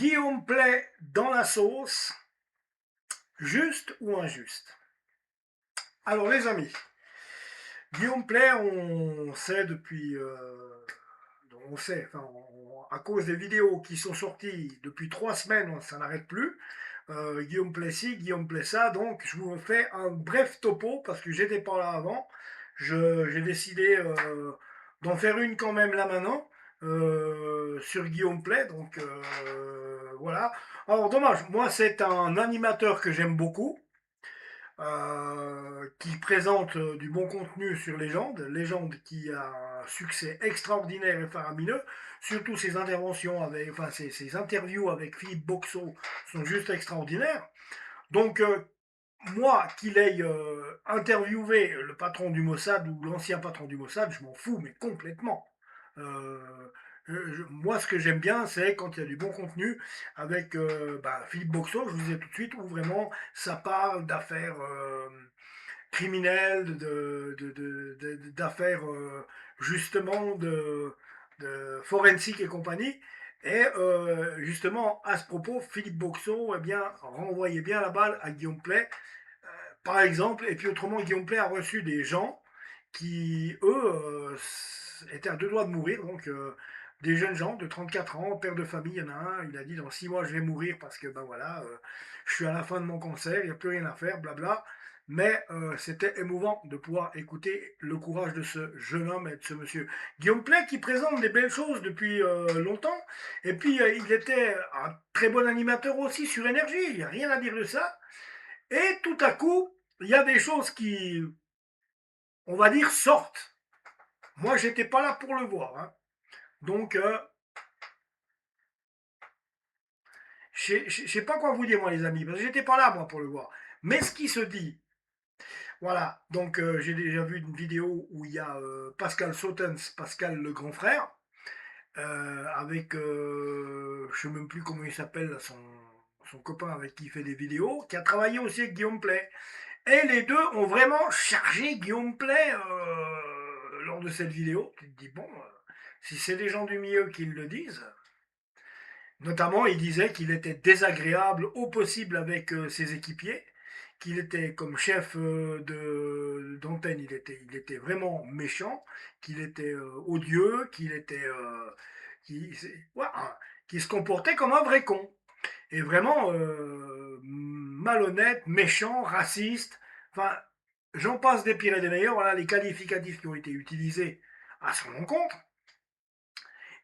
Guillaume Play dans la sauce, juste ou injuste? Alors les amis, Guillaume Play, on sait depuis, on sait, enfin, à cause des vidéos qui sont sorties depuis 3 semaines, ça n'arrête plus. Guillaume Play ci, Guillaume Play ça, donc je vous fais un bref topo parce que j'étais pas là avant. J'ai décidé d'en faire une quand même là maintenant sur Guillaume Play, donc voilà. Alors dommage, moi c'est un animateur que j'aime beaucoup qui présente du bon contenu sur Légende, Légende qui a un succès extraordinaire et faramineux, surtout ses interventions avec, enfin ses interviews avec Philippe Boxeau sont juste extraordinaires. Donc moi qu'il ait interviewé le patron du Mossad ou l'ancien patron du Mossad, je m'en fous, mais complètement. Euh, Moi, ce que j'aime bien, c'est quand il y a du bon contenu avec Philippe Boxeau, je vous disais tout de suite, où vraiment ça parle d'affaires criminelles, d'affaires justement de forensique et compagnie. Et justement, à ce propos, Philippe Boxeau renvoyait bien la balle à Guillaume Play, par exemple. Et puis autrement, Guillaume Play a reçu des gens qui, eux, étaient à deux doigts de mourir. Donc, des jeunes gens de 34 ans, père de famille, il y en a un, il a dit dans 6 mois je vais mourir parce que ben voilà, je suis à la fin de mon cancer, il n'y a plus rien à faire, blabla. Mais c'était émouvant de pouvoir écouter le courage de ce jeune homme et de ce monsieur. Guillaume Play qui présente des belles choses depuis longtemps. Et puis il était un très bon animateur aussi sur Énergie, il n'y a rien à dire de ça. Et tout à coup, il y a des choses qui, on va dire, sortent. Moi, j'étais pas là pour le voir. Hein. Donc, je sais pas quoi vous dire, moi, les amis, parce que j'étais pas là, moi, pour le voir. Mais ce qui se dit, voilà. Donc, j'ai déjà vu une vidéo où il y a Pascal Sautens, Pascal le grand frère, avec, je ne sais même plus comment il s'appelle, son copain avec qui il fait des vidéos, qui a travaillé aussi avec Guillaume Play. Et les deux ont vraiment chargé Guillaume Play lors de cette vidéo. Tu te dis, bon, si c'est des gens du milieu qui le disent, notamment il disait qu'il était désagréable au possible avec ses équipiers, qu'il était comme chef d'antenne, il était vraiment méchant, qu'il était odieux, qu'il, voilà, qu'il se comportait comme un vrai con. Et vraiment malhonnête, méchant, raciste, enfin, j'en passe des pires et des meilleurs, voilà les qualificatifs qui ont été utilisés à son encontre.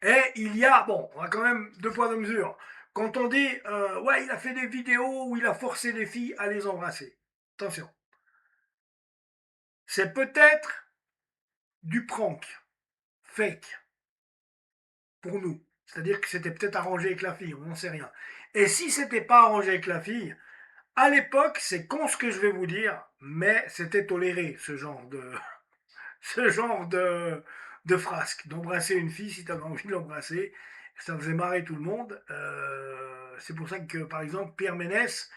Et il y a, bon, on a quand même deux poids deux mesures. Quand on dit, ouais, il a fait des vidéos où il a forcé les filles à les embrasser. Attention. C'est peut-être du prank, fake, pour nous. C'est-à-dire que c'était peut-être arrangé avec la fille, on n'en sait rien. Et si c'était pas arrangé avec la fille, à l'époque, c'est con ce que je vais vous dire, mais c'était toléré ce genre de frasque, d'embrasser une fille si tu avais envie de l'embrasser. Ça faisait marrer tout le monde. C'est pour ça que, par exemple, Pierre Ménès,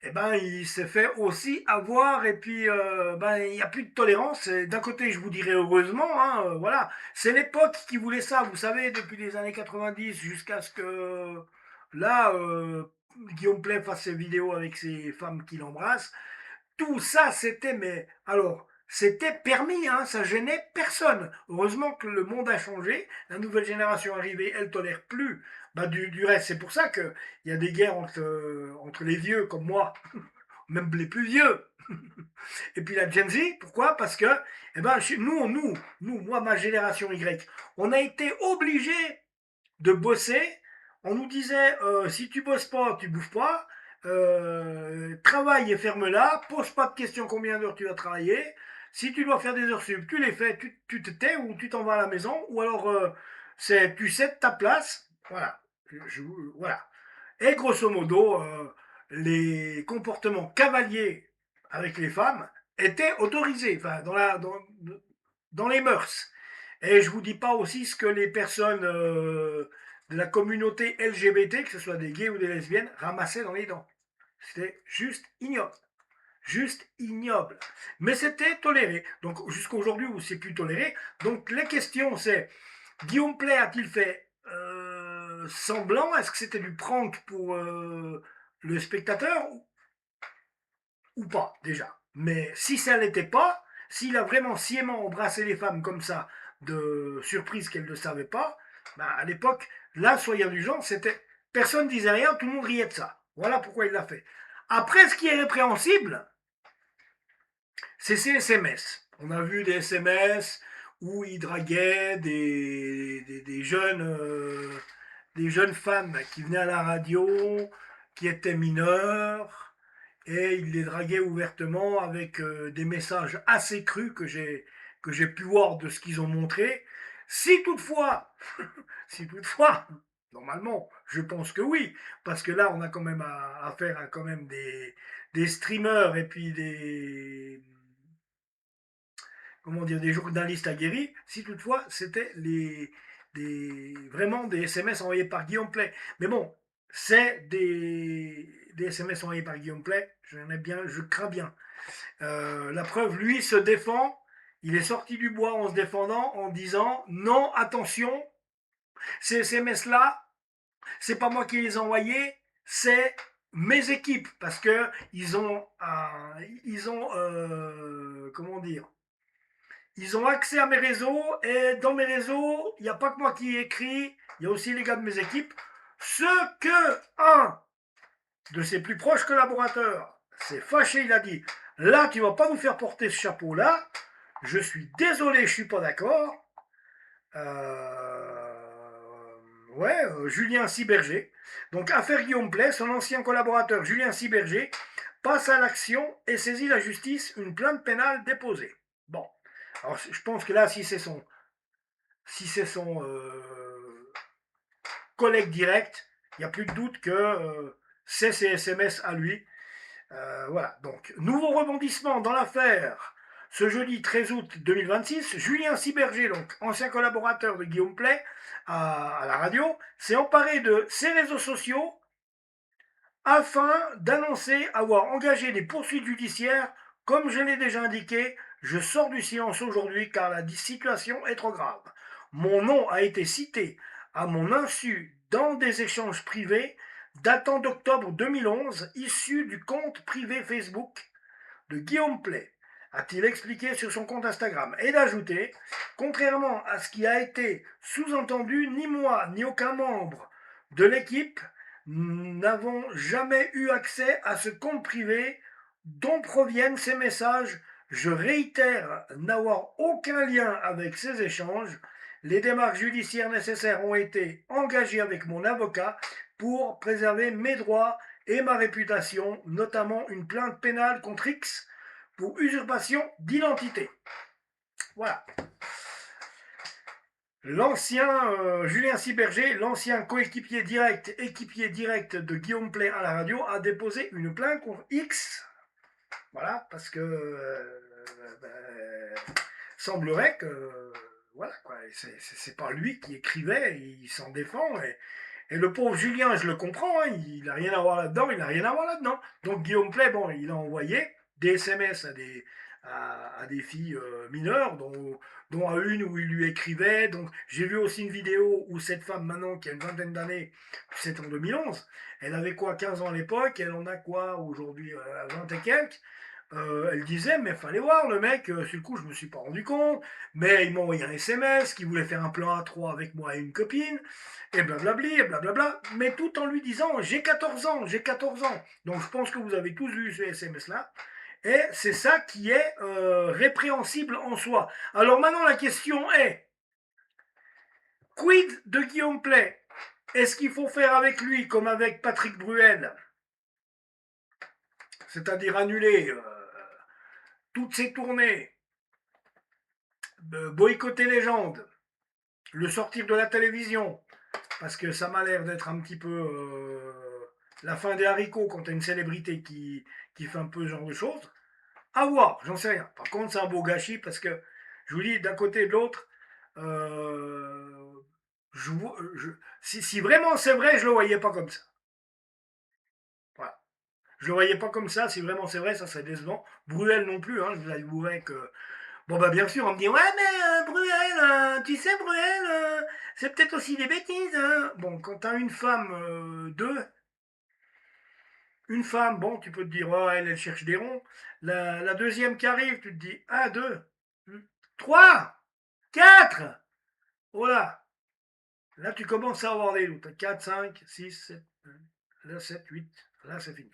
eh ben, il s'est fait aussi avoir et puis il n'y a plus de tolérance. D'un côté, je vous dirais heureusement, hein, voilà, c'est l'époque qui voulait ça, vous savez, depuis les années 90 jusqu'à ce que là, Guillaume Play fasse ses vidéos avec ses femmes qui l'embrassent. Tout ça, c'était, mais alors, c'était permis, hein, ça gênait personne. Heureusement que le monde a changé, la nouvelle génération arrivée, elle tolère plus. Du reste, c'est pour ça qu'il y a des guerres entre les vieux comme moi, même les plus vieux, et puis la Gen Z. Pourquoi? Parce que, eh ben, moi, ma génération Y, on a été obligés de bosser. On nous disait, si tu bosses pas, tu bouffes pas. Travaille et ferme-la. Pose pas de questions combien d'heures tu vas travailler. Si tu dois faire des heures sup, tu les fais, tu te tais ou tu t'en vas à la maison. Ou alors, tu cèdes ta place. Voilà. Voilà. Et grosso modo, les comportements cavaliers avec les femmes étaient autorisés, enfin, dans les mœurs. Et je vous dis pas aussi ce que les personnes de la communauté LGBT, que ce soit des gays ou des lesbiennes, ramassaient dans les dents. C'était juste ignoble. Juste ignoble. Mais c'était toléré. Donc jusqu'à aujourd'hui où c'est plus toléré. Donc les questions c'est, Guillaume Play a-t-il fait semblant? Est-ce que c'était du prank pour le spectateur ou pas, déjà? Mais si ça l'était pas, s'il a vraiment sciemment embrassé les femmes comme ça, de surprise qu'elles ne savaient pas, bah, à l'époque, là, soyez indulgents, c'était. Personne disait rien, tout le monde riait de ça. Voilà pourquoi il l'a fait. Après, ce qui est répréhensible, c'est ces SMS. On a vu des SMS où il draguait des jeunes femmes qui venaient à la radio, qui étaient mineures, et il les draguait ouvertement avec des messages assez crus que j'ai pu voir de ce qu'ils ont montré. Si toutefois, si toutefois, normalement, je pense que oui, parce que là, on a quand même affaire à quand même des streamers et puis des comment dire, des journalistes aguerris, si toutefois c'était vraiment des SMS envoyés par Guillaume Play. Mais bon, c'est des SMS envoyés par Guillaume Play, je crains bien. La preuve, lui se défend, il est sorti du bois en se défendant, en disant non, attention, ces SMS-là, c'est pas moi qui les ai envoyés, c'est mes équipes, parce que comment dire, ils ont accès à mes réseaux et dans mes réseaux, il n'y a pas que moi qui écris, il y a aussi les gars de mes équipes. Ce que un de ses plus proches collaborateurs s'est fâché, il a dit là, tu vas pas nous faire porter ce chapeau-là. Je suis désolé, je suis pas d'accord. Julien Ciberger. Donc, affaire Guillaume Play, son ancien collaborateur Julien Ciberger passe à l'action et saisit la justice, une plainte pénale déposée. Bon, alors je pense que là, si c'est son collègue direct, il n'y a plus de doute que c'est ses SMS à lui. Voilà, donc, nouveau rebondissement dans l'affaire. Ce jeudi 13 août 2026, Julien Ciberger, donc ancien collaborateur de Guillaume Play à la radio, s'est emparé de ses réseaux sociaux afin d'annoncer avoir engagé des poursuites judiciaires. Comme je l'ai déjà indiqué, je sors du silence aujourd'hui car la situation est trop grave. Mon nom a été cité à mon insu dans des échanges privés datant d'octobre 2011, issus du compte privé Facebook de Guillaume Play, a-t-il expliqué sur son compte Instagram, et d'ajouter, contrairement à ce qui a été sous-entendu, ni moi ni aucun membre de l'équipe n'avons jamais eu accès à ce compte privé dont proviennent ces messages. Je réitère n'avoir aucun lien avec ces échanges. Les démarches judiciaires nécessaires ont été engagées avec mon avocat pour préserver mes droits et ma réputation, notamment une plainte pénale contre X pour usurpation d'identité. Voilà. L'ancien Julien Ciberger, l'ancien coéquipier équipier direct de Guillaume Play à la radio, a déposé une plainte contre X. Voilà, parce que semblerait que voilà quoi, c'est pas lui qui écrivait, il s'en défend et le pauvre Julien, je le comprends, hein, il n'a rien à voir là-dedans, il n'a rien à voir là-dedans. Donc Guillaume Play, bon, il a envoyé des SMS à des filles mineures, dont à une où il lui écrivait. Donc j'ai vu aussi une vidéo où cette femme, maintenant qui a une vingtaine d'années, c'est en 2011, elle avait quoi, 15 ans à l'époque, elle en a quoi aujourd'hui, 20 et quelques. Elle disait, mais fallait voir le mec, sur le coup je me suis pas rendu compte, mais il m'a envoyé un SMS qui voulait faire un plan à 3 avec moi et une copine, et blablabli, et blablabla, mais tout en lui disant, j'ai 14 ans, j'ai 14 ans. Donc je pense que vous avez tous vu ce SMS-là, et c'est ça qui est répréhensible en soi. Alors maintenant la question est, quid de Guillaume Play? Est-ce qu'il faut faire avec lui comme avec Patrick Bruel, c'est-à-dire annuler toutes ses tournées, boycotter Légende, le sortir de la télévision, parce que ça m'a l'air d'être un petit peu la fin des haricots quand t'as une célébrité qui fait un peu ce genre de choses. À voir, j'en sais rien. Par contre, c'est un beau gâchis parce que, je vous dis, d'un côté et de l'autre, euh, je, si vraiment c'est vrai, je le voyais pas comme ça. Voilà. Je le voyais pas comme ça, si vraiment c'est vrai, ça serait décevant. Bruel non plus, hein, je vous avouerai que Bon, bah, bien sûr, on me dit, ouais, mais Bruel, tu sais, Bruel, c'est peut-être aussi des bêtises, hein. Bon, quand t'as une femme, une femme, bon, tu peux te dire, oh, elle cherche des ronds. La deuxième qui arrive, tu te dis, un, deux, trois, quatre, voilà. Là, tu commences à avoir des doutes. 4, 5, 6, 7, là, 7, 8, là, c'est fini.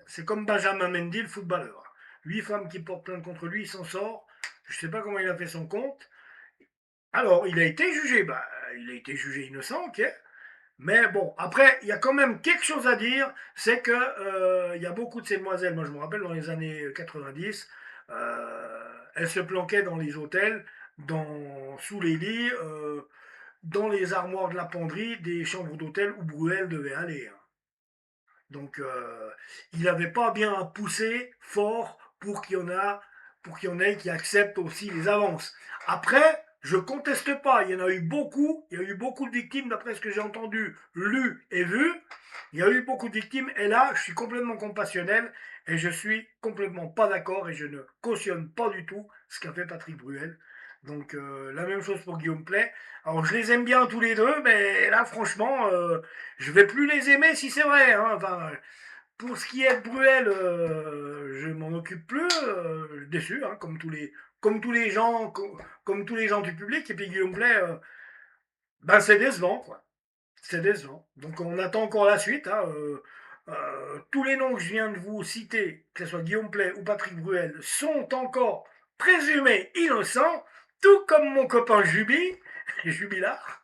C'est comme Benjamin Mendy, le footballeur. 8 femmes qui portent plainte contre lui, il s'en sort. Je ne sais pas comment il a fait son compte. Alors, il a été jugé. Bah, il a été jugé innocent, ok. Mais bon, après, il y a quand même quelque chose à dire, c'est que il y a beaucoup de ces demoiselles, moi je me rappelle dans les années 90, elles se planquaient dans les hôtels, sous les lits, dans les armoires de la penderie des chambres d'hôtel où Bruel devait aller, hein. Donc, il n'avait pas bien poussé fort pour qu'il y en ait qui acceptent aussi les avances. Après, je conteste pas, il y a eu beaucoup de victimes d'après ce que j'ai entendu, lu et vu. Il y a eu beaucoup de victimes et là, je suis complètement compassionnel et je suis complètement pas d'accord et je ne cautionne pas du tout ce qu'a fait Patrick Bruel. Donc la même chose pour Guillaume Play. Alors je les aime bien tous les deux, mais là franchement, je vais plus les aimer si c'est vrai, hein. Enfin, pour ce qui est de Bruel, je m'en occupe plus, déçu, hein, comme tous les gens, comme tous les gens du public. Et puis Guillaume Play, ben c'est décevant, quoi. C'est décevant. Donc on attend encore la suite, hein. Tous les noms que je viens de vous citer, que ce soit Guillaume Play ou Patrick Bruel, sont encore présumés innocents, tout comme mon copain Jubilard.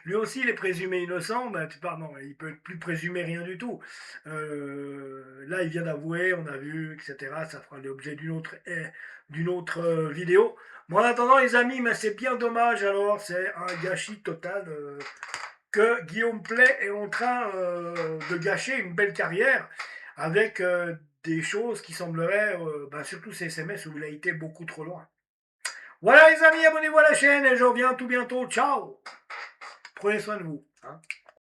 Lui aussi, il est présumé innocent, ben, pardon, il peut plus présumer rien du tout. Là, il vient d'avouer, on a vu, etc. Ça fera l'objet d'une autre vidéo. Bon, en attendant, les amis, mais c'est bien dommage alors, c'est un gâchis total que Guillaume Play est en train de gâcher une belle carrière avec des choses qui sembleraient, ben, surtout ces SMS où il a été beaucoup trop loin. Voilà les amis, abonnez-vous à la chaîne et je reviens tout bientôt. Ciao. Prenez soin de vous, hein.